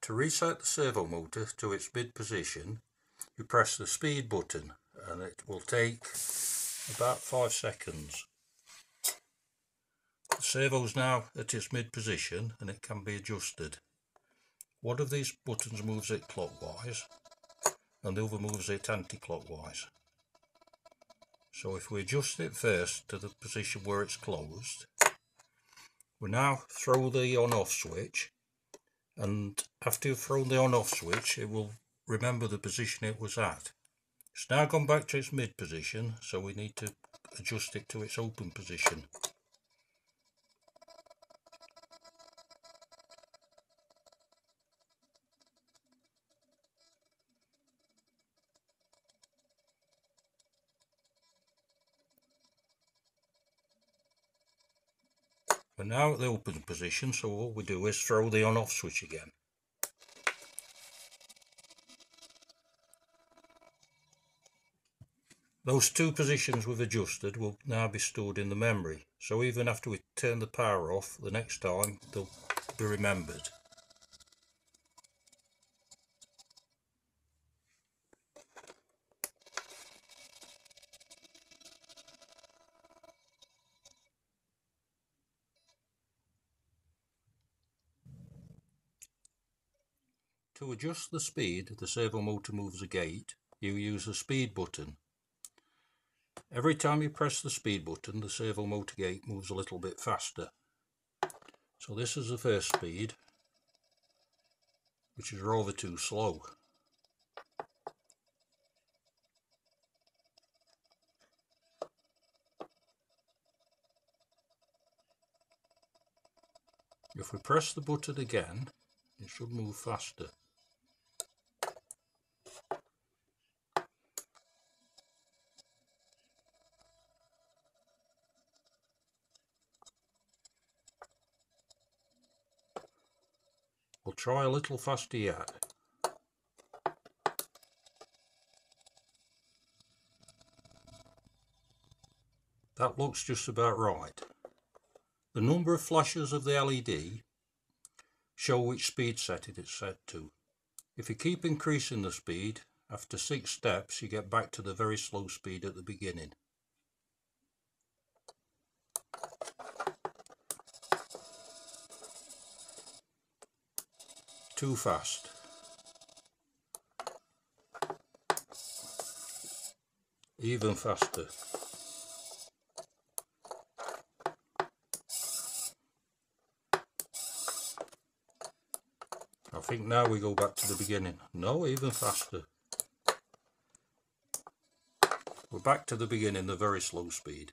To reset the servo motor to its mid position, you press the speed button and it will take about 5 seconds. The servo is now at its mid position and it can be adjusted. One of these buttons moves it clockwise and the other moves it anti-clockwise. So if we adjust it first to the position where it's closed, we now throw the on-off switch, and after you've thrown the on-off switch it will remember the position it was at. It's now gone back to its mid position, so we need to adjust it to its open position. We're now at the open position, so all we do is throw the on-off switch again. Those two positions we've adjusted will now be stored in the memory, so even after we turn the power off the next time they'll be remembered. To adjust the speed the servo motor moves a gate, you use the speed button. Every time you press the speed button, the servo motor gate moves a little bit faster. So this is the first speed, which is rather too slow. If we press the button again, it should move faster. We'll try a little faster yet. That looks just about right. The number of flashes of the LED show which speed setting it's set to. If you keep increasing the speed, after 6 steps you get back to the very slow speed at the beginning. Too fast. Even faster. I think now we go back to the beginning. No, even faster. We're back to the beginning, the very slow speed.